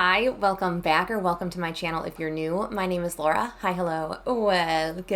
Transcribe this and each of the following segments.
Hi, welcome back or welcome to my channel if you're new. My name is Laura. Hi, hello, welcome.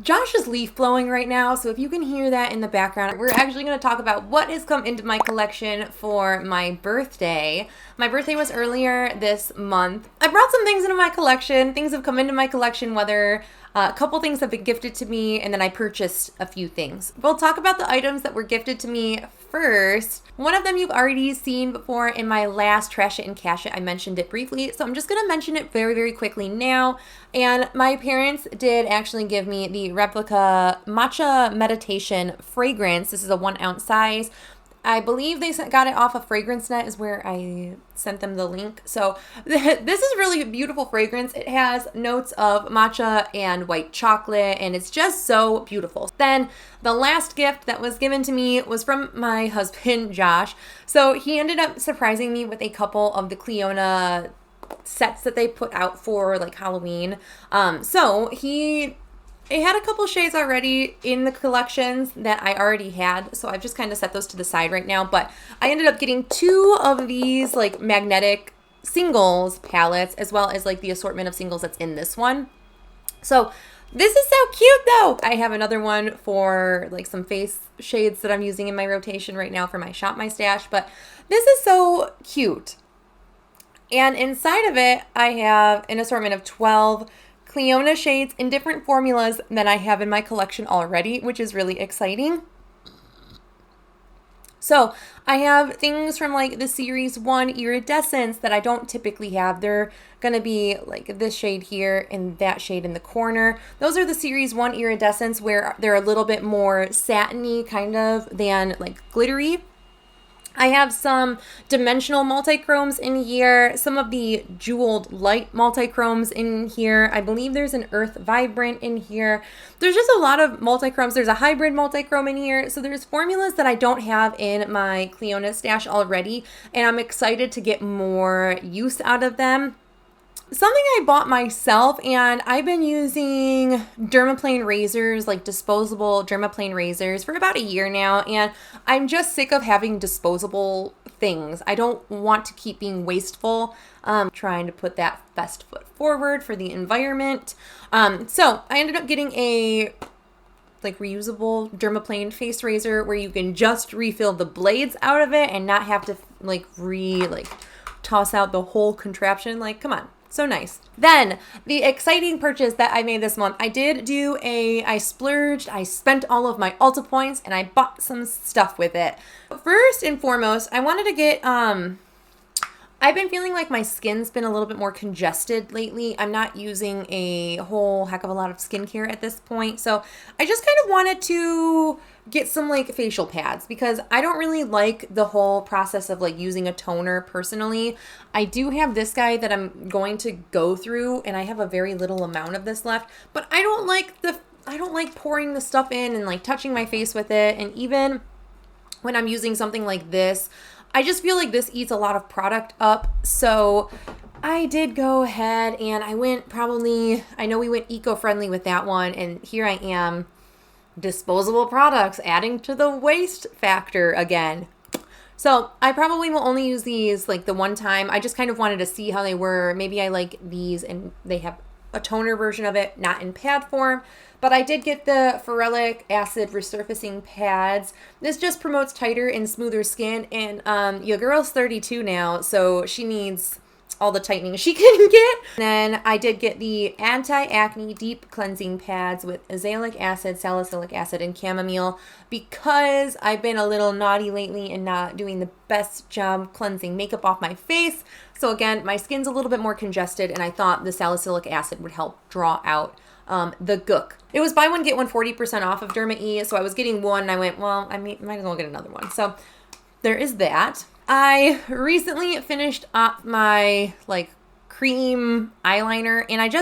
Josh is leaf blowing right now, so if you can hear that in the background, we're actually going to talk about what has come into my collection for my birthday. My birthday was earlier this month. I brought some things into my collection. Things have come into my collection, whether a couple things have been gifted to me, and then I purchased a few things. We'll talk about the items that were gifted to me first. One of them you've already seen before in my last Trash It and Cash It. I mentioned it briefly, so I'm just going to mention it very, very quickly now. And my parents did actually give me the replica Matcha Meditation fragrance. This is a 1 ounce size. I believe they got it off of Fragrance Net is where I sent them the link. So this is really a beautiful fragrance. It has notes of matcha and white chocolate, and it's just so beautiful. Then the last gift that was given to me was from my husband, Josh. So he ended up surprising me with a couple of the Clionadh sets that they put out for like Halloween. It had a couple shades already in the collections that I already had, so I've just kind of set those to the side right now, but I ended up getting 2 of these like magnetic singles palettes, as well as like the assortment of singles that's in this one. So this is so cute though. I have another one for like some face shades that I'm using in my rotation right now for my Shop My Stash, but this is so cute. And inside of it, I have an assortment of 12 Clionadh shades in different formulas that I have in my collection already, which is really exciting. So I have things from like the Series 1 Iridescence that I don't typically have. They're going to be like this shade here and that shade in the corner. Those are the Series 1 Iridescence where they're a little bit more satiny kind of than like glittery. I have some dimensional multichromes in here, some of the jeweled light multichromes in here. I believe there's an earth vibrant in here. There's just a lot of multichromes. There's a hybrid multichrome in here. So there's formulas that I don't have in my Clionadh stash already, and I'm excited to get more use out of them. Something I bought myself, and I've been using dermaplane razors, like disposable dermaplane razors for about a year now, and I'm just sick of having disposable things. I don't want to keep being wasteful, trying to put that best foot forward for the environment. So I ended up getting a like reusable dermaplane face razor where you can just refill the blades out of it and not have to toss out the whole contraption. Like, come on. So nice. Then the exciting purchase that I made this month, I splurged, I spent all of my Ulta points and I bought some stuff with it. First and foremost, I wanted to get, I've been feeling like my skin's been a little bit more congested lately. I'm not using a whole heck of a lot of skincare at this point. So I just kind of wanted to get some like facial pads because I don't really like the whole process of like using a toner personally. I do have this guy that I'm going to go through, and I have a very little amount of this left, but I don't like pouring the stuff in and like touching my face with it. And even when I'm using something like this, I just feel like this eats a lot of product up. So I did go ahead and I know we went eco-friendly with that one, and here I am, disposable products, adding to the waste factor again. So I probably will only use these like the one time. I just kind of wanted to see how they were. Maybe I like these and they have a toner version of it, not in pad form. But I did get the ferulic acid resurfacing pads. This just promotes tighter and smoother skin. And your girl's 32 now, so she needs all the tightening she can get. And then I did get the anti-acne deep cleansing pads with azelaic acid, salicylic acid, and chamomile because I've been a little naughty lately and not doing the best job cleansing makeup off my face. So again, my skin's a little bit more congested, and I thought the salicylic acid would help draw out the gook. It was buy one, get one 40% off of Derma E, so I was getting one, and I went, well, I might as well get another one. So there is that. I recently finished up my like cream eyeliner, and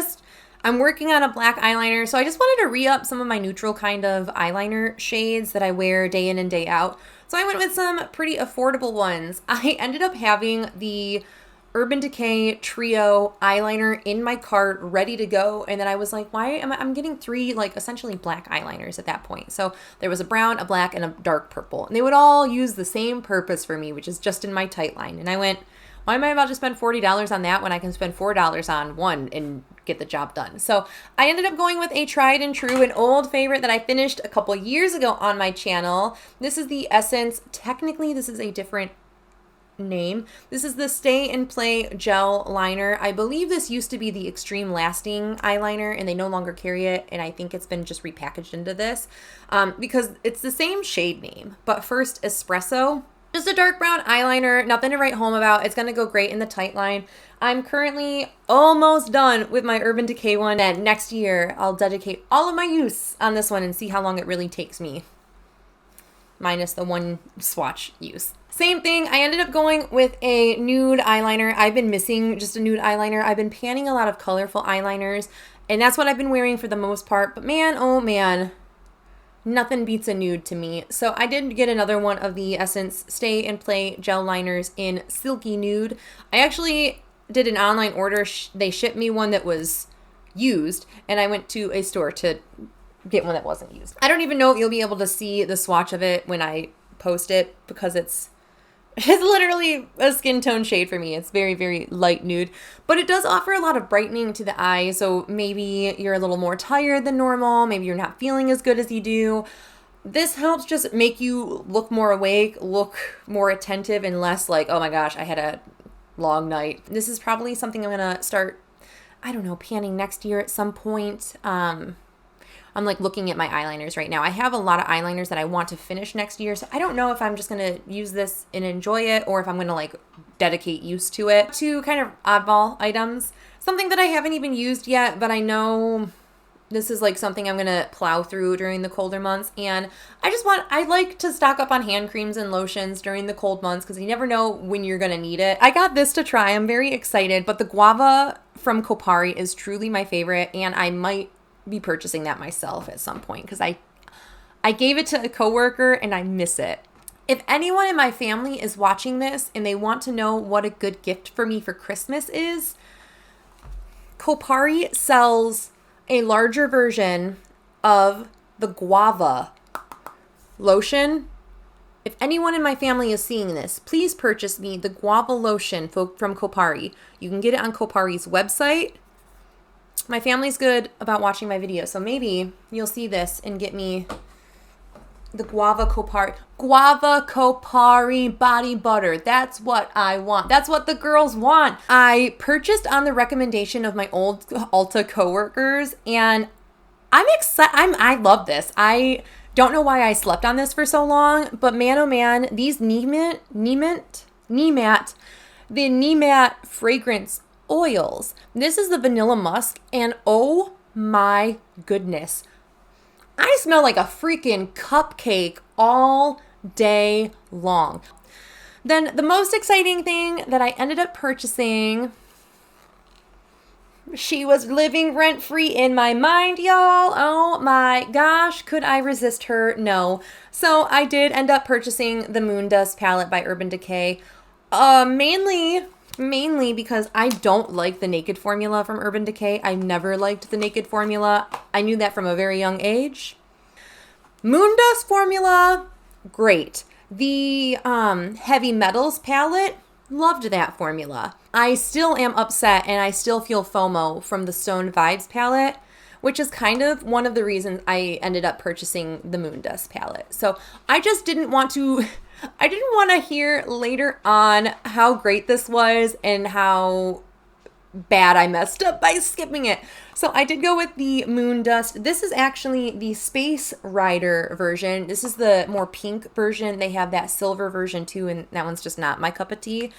I'm working on a black eyeliner, so I just wanted to re-up some of my neutral kind of eyeliner shades that I wear day in and day out. So I went with some pretty affordable ones. I ended up having the Urban Decay Trio eyeliner in my cart, ready to go. And then I was like, why am I'm getting 3 like essentially black eyeliners at that point. So there was a brown, a black, and a dark purple. And they would all use the same purpose for me, which is just in my tight line. And I went, why am I about to spend $40 on that when I can spend $4 on one and get the job done? So I ended up going with a tried and true, an old favorite that I finished a couple years ago on my channel. This is the Essence. Technically, this is a different name. This is the Stay and Play Gel Liner. I believe this used to be the Extreme Lasting eyeliner, and they no longer carry it, and I think it's been just repackaged into this because it's the same shade name, but first Espresso. Just a dark brown eyeliner, nothing to write home about. It's going to go great in the tight line. I'm currently almost done with my Urban Decay one, and next year I'll dedicate all of my use on this one and see how long it really takes me, minus the one swatch use. Same thing, I ended up going with a nude eyeliner. I've been missing just a nude eyeliner. I've been panning a lot of colorful eyeliners, and that's what I've been wearing for the most part. But man, oh man, nothing beats a nude to me. So I did get another one of the Essence Stay and Play Gel Liners in Silky Nude. I actually did an online order. They shipped me one that was used, and I went to a store to get one that wasn't used. I don't even know if you'll be able to see the swatch of it when I post it because it's literally a skin tone shade for me. It's very, very light nude, but it does offer a lot of brightening to the eye. So maybe you're a little more tired than normal. Maybe you're not feeling as good as you do. This helps just make you look more awake, look more attentive, and less like, oh my gosh, I had a long night. This is probably something I'm going to start, I don't know, panning next year at some point. I'm like looking at my eyeliners right now. I have a lot of eyeliners that I want to finish next year. So I don't know if I'm just going to use this and enjoy it or if I'm going to like dedicate use to it. 2 kind of oddball items. Something that I haven't even used yet, but I know this is like something I'm going to plow through during the colder months. And I like to stock up on hand creams and lotions during the cold months because you never know when you're going to need it. I got this to try. I'm very excited, but the guava from Kopari is truly my favorite, and I might be purchasing that myself at some point because I gave it to a coworker and I miss it. If anyone in my family is watching this and they want to know what a good gift for me for Christmas is, Kopari sells a larger version of the guava lotion. If anyone in my family is seeing this, please purchase me the guava lotion from Kopari. You can get it on Kopari's website. My family's good about watching my videos, so maybe you'll see this and get me the Guava Kopari body butter. That's what I want. That's what the girls want. I purchased on the recommendation of my old Ulta coworkers, and I'm excited. I love this. I don't know why I slept on this for so long, but man, oh man, these the Nemat fragrance oils. This is the vanilla musk, and oh my goodness, I smell like a freaking cupcake all day long. Then the most exciting thing that I ended up purchasing, she was living rent-free in my mind, y'all. Oh my gosh, could I resist her? No. So I did end up purchasing the Moon Dust palette by Urban Decay, mainly because I don't like the Naked formula from Urban Decay. I never liked the Naked formula. I knew that from a very young age. Moon Dust formula, great. The Heavy Metals palette, loved that formula. I still am upset and I still feel FOMO from the Stone Vibes palette, which is kind of one of the reasons I ended up purchasing the Moon Dust palette. So I just didn't want to hear later on how great this was and how bad I messed up by skipping it. So I did go with the Moon Dust. This is actually the Space Rider version. This is the more pink version. They have that silver version too, and that one's just not my cup of tea.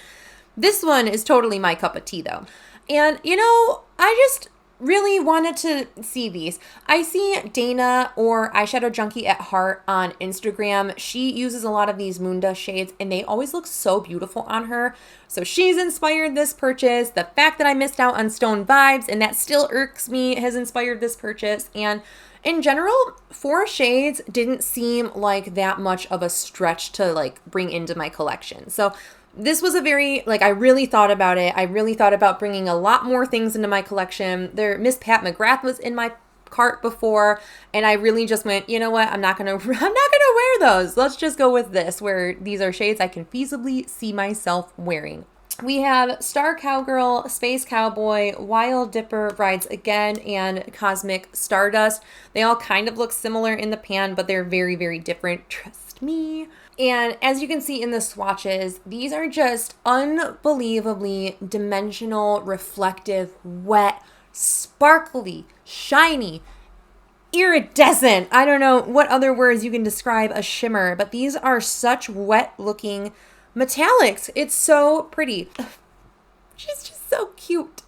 This one is totally my cup of tea though. And you know, I just really wanted to see these. I see Dana or Eyeshadow Junkie at Heart on Instagram. She uses a lot of these Moon Dust shades and they always look so beautiful on her. So she's inspired this purchase. The fact that I missed out on Stone Vibes and that still irks me has inspired this purchase. And In general, 4 shades didn't seem like that much of a stretch to like bring into my collection. So this was a very, like, I really thought about it. I really thought about bringing a lot more things into my collection. Miss Pat McGrath was in my cart before, and I really just went, you know what, I'm not gonna wear those. Let's just go with this, where these are shades I can feasibly see myself wearing. We have Star Cowgirl, Space Cowboy, Wild Dipper Rides Again, and Cosmic Stardust. They all kind of look similar in the pan, but they're very, very different. Trust me. And as you can see in the swatches, these are just unbelievably dimensional, reflective, wet, sparkly, shiny, iridescent. I don't know what other words you can describe a shimmer, but these are such wet looking metallics. It's so pretty. She's just so cute.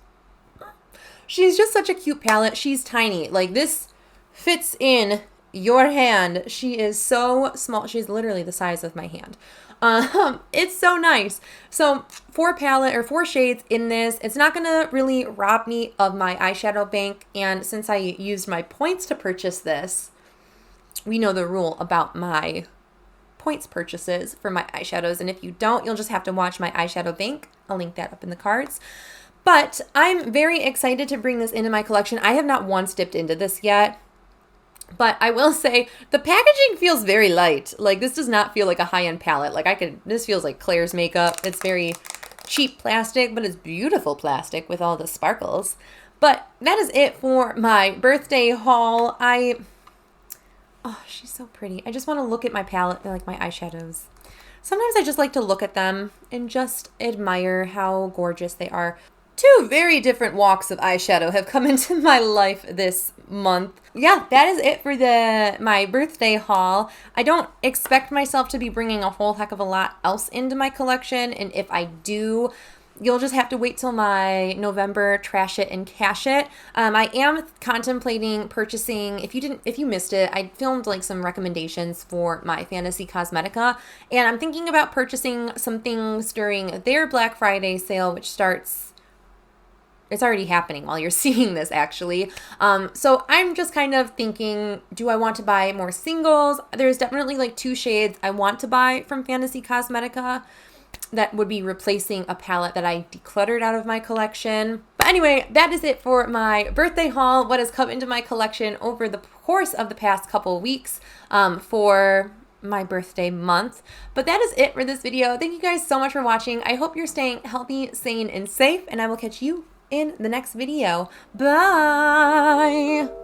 She's just such a cute palette. She's tiny. Like, this fits in your hand. She is so small. She's literally the size of my hand. It's so nice. So 4 shades in this. It's not gonna really rob me of my eyeshadow bank, and since I used my points to purchase this, we know the rule about my points purchases for my eyeshadows, and if you don't, you'll just have to watch my eyeshadow bank. I'll link that up in the cards. But I'm very excited to bring this into my collection. I have not once dipped into this yet. But I will say the packaging feels very light. Like, this does not feel like a high-end palette. Like, this feels like Claire's makeup. It's very cheap plastic, but it's beautiful plastic with all the sparkles. But that is it for my birthday haul. Oh, she's so pretty. I just want to look at my palette, like my eyeshadows. Sometimes I just like to look at them and just admire how gorgeous they are. 2 very different walks of eyeshadow have come into my life this month. Yeah, that is it for my birthday haul. I don't expect myself to be bringing a whole heck of a lot else into my collection, and if I do, you'll just have to wait till my November Trash It and Cash It. I am contemplating purchasing, if you missed it, I filmed like some recommendations for my Fantasy Cosmetica, and I'm thinking about purchasing some things during their Black Friday sale, which starts, it's already happening while you're seeing this, actually. So I'm just kind of thinking, do I want to buy more singles? There's definitely like 2 shades I want to buy from Fantasy Cosmetica that would be replacing a palette that I decluttered out of my collection. But anyway, that is it for my birthday haul, what has come into my collection over the course of the past couple weeks for my birthday month. But that is it for this video. Thank you guys so much for watching. I hope you're staying healthy, sane, and safe, and I will catch you in the next video. Bye!